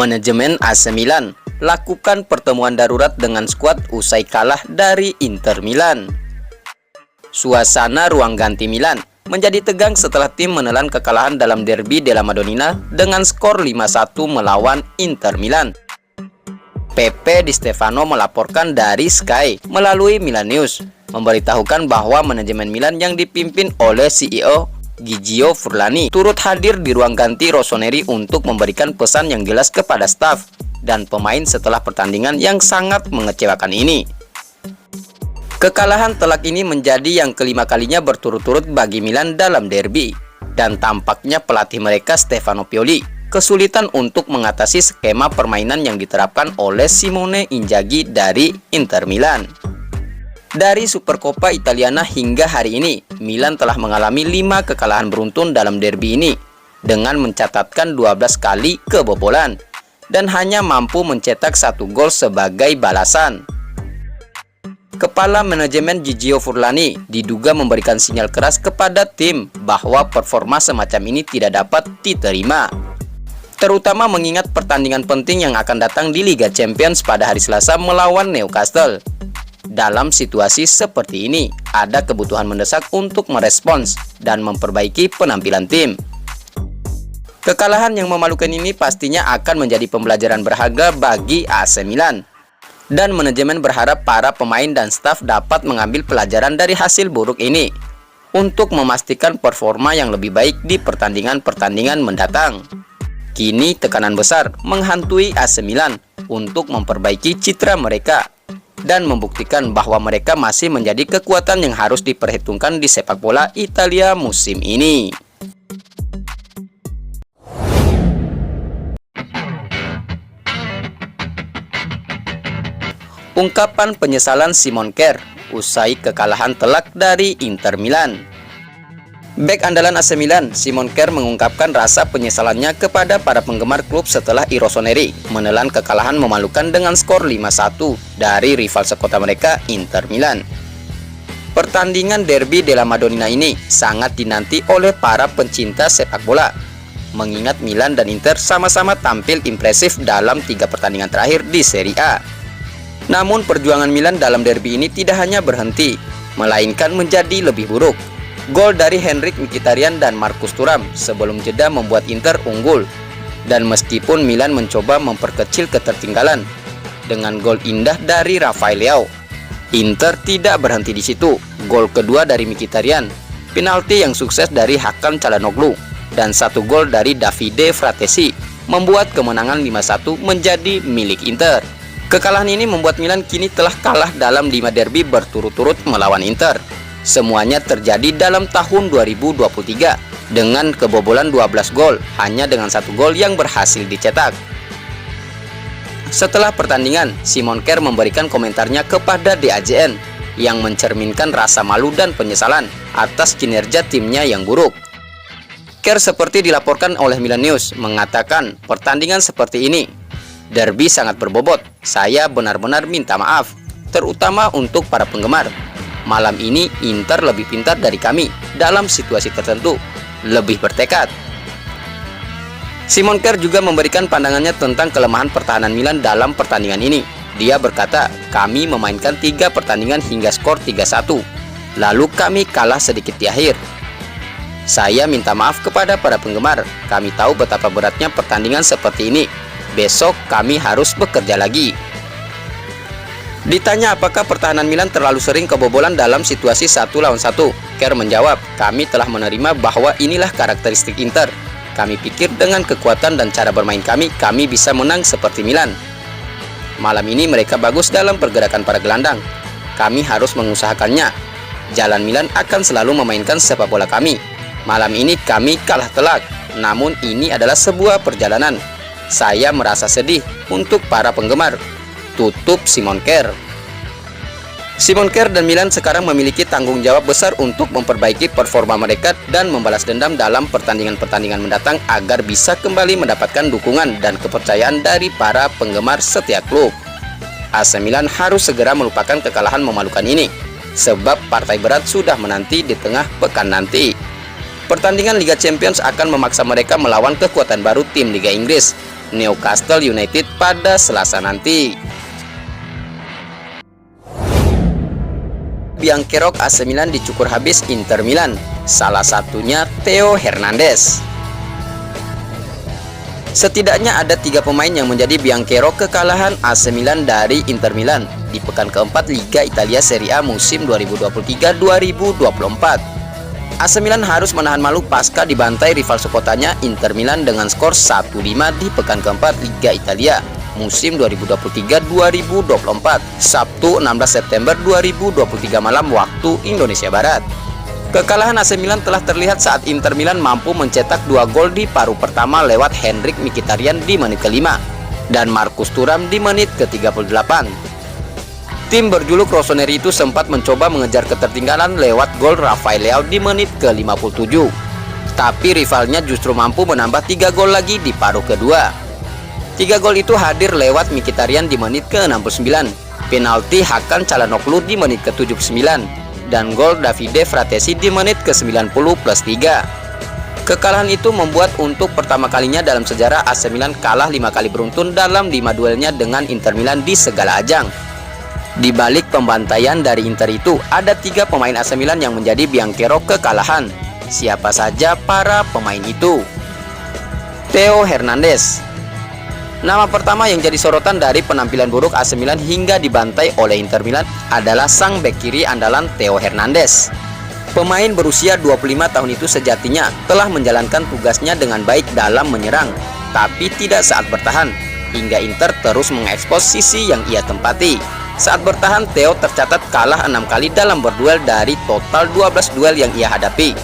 Manajemen AC Milan lakukan pertemuan darurat dengan skuad usai kalah dari Inter Milan. Suasana ruang ganti Milan menjadi tegang setelah tim menelan kekalahan dalam derby della Madonnina dengan skor 5-1 melawan Inter Milan. Pepe Di Stefano melaporkan dari Sky melalui Milan News, memberitahukan bahwa manajemen Milan yang dipimpin oleh CEO Gigio Furlani turut hadir di ruang ganti Rossoneri untuk memberikan pesan yang jelas kepada staf dan pemain setelah pertandingan yang sangat mengecewakan ini. Kekalahan telak ini menjadi yang kelima kalinya berturut-turut bagi Milan dalam derby, dan tampaknya pelatih mereka Stefano Pioli kesulitan untuk mengatasi skema permainan yang diterapkan oleh Simone Inzaghi dari Inter Milan. Dari Supercoppa Italiana hingga hari ini, Milan telah mengalami 5 kekalahan beruntun dalam derby ini dengan mencatatkan 12 kali kebobolan dan hanya mampu mencetak 1 gol sebagai balasan. Kepala manajemen Gigio Furlani diduga memberikan sinyal keras kepada tim bahwa performa semacam ini tidak dapat diterima, terutama mengingat pertandingan penting yang akan datang di Liga Champions pada hari Selasa melawan Newcastle. Dalam situasi seperti ini, ada kebutuhan mendesak untuk merespons dan memperbaiki penampilan tim. Kekalahan yang memalukan ini pastinya akan menjadi pembelajaran berharga bagi AC Milan, dan manajemen berharap para pemain dan staf dapat mengambil pelajaran dari hasil buruk ini untuk memastikan performa yang lebih baik di pertandingan-pertandingan mendatang. Kini tekanan besar menghantui AC Milan untuk memperbaiki citra mereka dan membuktikan bahwa mereka masih menjadi kekuatan yang harus diperhitungkan di sepak bola Italia musim ini. Ungkapan penyesalan Simon Kjær usai kekalahan telak dari Inter Milan. Bek andalan AC Milan, Simon Kjær mengungkapkan rasa penyesalannya kepada para penggemar klub setelah I Rossoneri menelan kekalahan memalukan dengan skor 5-1 dari rival sekota mereka, Inter Milan. Pertandingan derby della Madonnina ini sangat dinanti oleh para pencinta sepak bola, mengingat Milan dan Inter sama-sama tampil impresif dalam 3 pertandingan terakhir di Serie A. Namun perjuangan Milan dalam derby ini tidak hanya berhenti, melainkan menjadi lebih buruk. Gol dari Henrikh Mkhitaryan dan Marcus Thuram sebelum jeda membuat Inter unggul, dan meskipun Milan mencoba memperkecil ketertinggalan dengan gol indah dari Rafael Leao, Inter tidak berhenti di situ. Gol kedua dari Mkhitaryan, penalti yang sukses dari Hakan Çalhanoğlu, dan 1 gol dari Davide Fratesi membuat kemenangan 5-1 menjadi milik Inter. Kekalahan ini membuat Milan kini telah kalah dalam 5 derby berturut-turut melawan Inter. Semuanya terjadi dalam tahun 2023 dengan kebobolan 12 gol, hanya dengan 1 gol yang berhasil dicetak. Setelah pertandingan, Simon Kjær memberikan komentarnya kepada DAZN yang mencerminkan rasa malu dan penyesalan atas kinerja timnya yang buruk. Kjær seperti dilaporkan oleh Milan News mengatakan, pertandingan seperti ini, derby sangat berbobot, saya benar-benar minta maaf, terutama untuk para penggemar. Malam ini Inter lebih pintar dari kami dalam situasi tertentu, lebih bertekad. Simon Kjær juga memberikan pandangannya tentang kelemahan pertahanan Milan dalam pertandingan ini. Dia berkata, kami memainkan 3 pertandingan hingga skor 3-1, lalu kami kalah sedikit di akhir. Saya minta maaf kepada para penggemar, kami tahu betapa beratnya pertandingan seperti ini. Besok kami harus bekerja lagi. Ditanya apakah pertahanan Milan terlalu sering kebobolan dalam situasi 1 lawan 1, Kjær menjawab, kami telah menerima bahwa inilah karakteristik Inter. Kami pikir dengan kekuatan dan cara bermain kami bisa menang seperti Milan. Malam ini mereka bagus dalam pergerakan para gelandang. Kami harus mengusahakannya. Jalan Milan akan selalu memainkan sepak bola kami. Malam ini kami kalah telak, namun ini adalah sebuah perjalanan. Saya merasa sedih untuk para penggemar. Tutup Simon Kjær. Simon Kjær dan Milan sekarang memiliki tanggung jawab besar untuk memperbaiki performa mereka dan membalas dendam dalam pertandingan-pertandingan mendatang agar bisa kembali mendapatkan dukungan dan kepercayaan dari para penggemar setiap klub. AC Milan harus segera melupakan kekalahan memalukan ini, sebab partai berat sudah menanti di tengah pekan nanti. Pertandingan Liga Champions akan memaksa mereka melawan kekuatan baru tim Liga Inggris, Newcastle United pada Selasa nanti. Biangkerok AC Milan dicukur habis Inter Milan, salah satunya Theo Hernandez. Setidaknya ada 3 pemain yang menjadi biangkerok kekalahan AC Milan dari Inter Milan di pekan keempat Liga Italia Serie A musim 2023-2024. AC Milan harus menahan malu pasca dibantai rival sekotanya Inter Milan dengan skor 1-5 di pekan keempat Liga Italia musim 2023-2024, Sabtu 16 September 2023 malam waktu Indonesia Barat. Kekalahan AC Milan telah terlihat saat Inter Milan mampu mencetak 2 gol di paruh pertama lewat Henrikh Mkhitaryan di menit ke-5 dan Marcus Thuram di menit ke-38. Tim berjuluk Rossoneri itu sempat mencoba mengejar ketertinggalan lewat gol Rafael Leao di menit ke-57, tapi rivalnya justru mampu menambah 3 gol lagi di paruh kedua. 3 gol itu hadir lewat Mkhitaryan di menit ke-69, penalti Hakan Çalhanoğlu di menit ke-79, dan gol Davide Fratesi di menit ke-90+3. Kekalahan itu membuat untuk pertama kalinya dalam sejarah AC Milan kalah 5 kali beruntun dalam 5 duelnya dengan Inter Milan di segala ajang. Di balik pembantaian dari Inter itu, ada 3 pemain AC Milan yang menjadi biangkerok kekalahan. Siapa saja para pemain itu? Theo Hernandez. Nama pertama yang jadi sorotan dari penampilan buruk AC Milan hingga dibantai oleh Inter Milan adalah sang bek kiri andalan Theo Hernandez. Pemain berusia 25 tahun itu sejatinya telah menjalankan tugasnya dengan baik dalam menyerang, tapi tidak saat bertahan, hingga Inter terus mengekspos sisi yang ia tempati. Saat bertahan, Theo tercatat kalah 6 kali dalam berduel dari total 12 duel yang ia hadapi.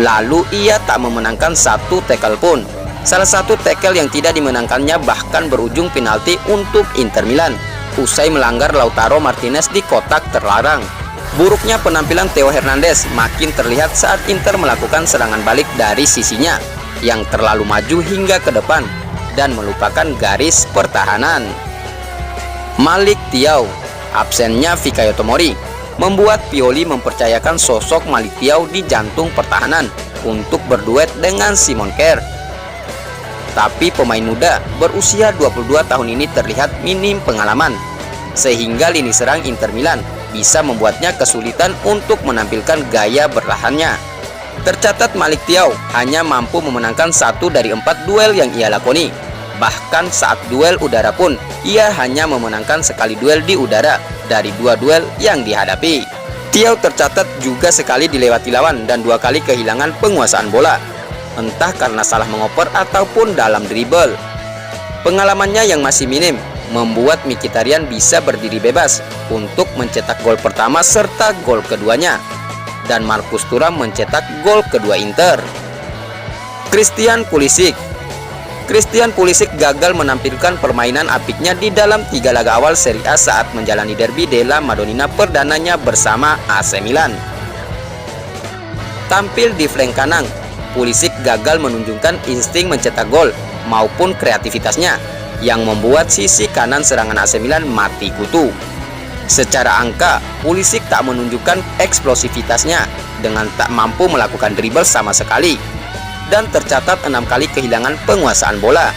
Lalu ia tak memenangkan 1 tackle pun. Salah satu tackle yang tidak dimenangkannya bahkan berujung penalti untuk Inter Milan usai melanggar Lautaro Martinez di kotak terlarang. Buruknya penampilan Theo Hernandez makin terlihat saat Inter melakukan serangan balik dari sisinya yang terlalu maju hingga ke depan dan melupakan garis pertahanan. Malik Thiaw. Absennya Fikayo Tomori membuat Pioli mempercayakan sosok Malik Thiaw di jantung pertahanan untuk berduet dengan Simon Kjær. Tapi pemain muda berusia 22 tahun ini terlihat minim pengalaman, sehingga lini serang Inter Milan bisa membuatnya kesulitan untuk menampilkan gaya bertahannya. Tercatat Malik Thiaw hanya mampu memenangkan 1 dari 4 duel yang ia lakoni. Bahkan saat duel udara pun, ia hanya memenangkan sekali duel di udara dari 2 duel yang dihadapi. Thiaw tercatat juga sekali dilewati lawan dan 2 kali kehilangan penguasaan bola, entah karena salah mengoper ataupun dalam dribble. Pengalamannya yang masih minim membuat Mkhitaryan bisa berdiri bebas untuk mencetak gol pertama serta gol keduanya, dan Marcus Thuram mencetak gol kedua Inter. Christian Pulisic. Christian Pulisic gagal menampilkan permainan apiknya di dalam 3 laga awal Serie A saat menjalani derby della Madonnina perdananya bersama AC Milan. Tampil di flank kanan, Pulisic gagal menunjukkan insting mencetak gol maupun kreativitasnya yang membuat sisi kanan serangan AC Milan mati kutu. Secara angka, Pulisic tak menunjukkan eksplosivitasnya dengan tak mampu melakukan dribble sama sekali dan tercatat 6 kali kehilangan penguasaan bola.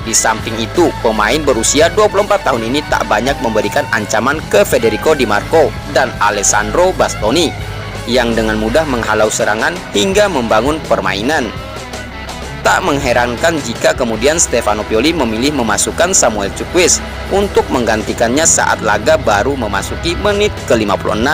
Di samping itu, pemain berusia 24 tahun ini tak banyak memberikan ancaman ke Federico Di Marco dan Alessandro Bastoni yang dengan mudah menghalau serangan hingga membangun permainan. Tak mengherankan jika kemudian Stefano Pioli memilih memasukkan Samuel Chukwueze untuk menggantikannya saat laga baru memasuki menit ke-56.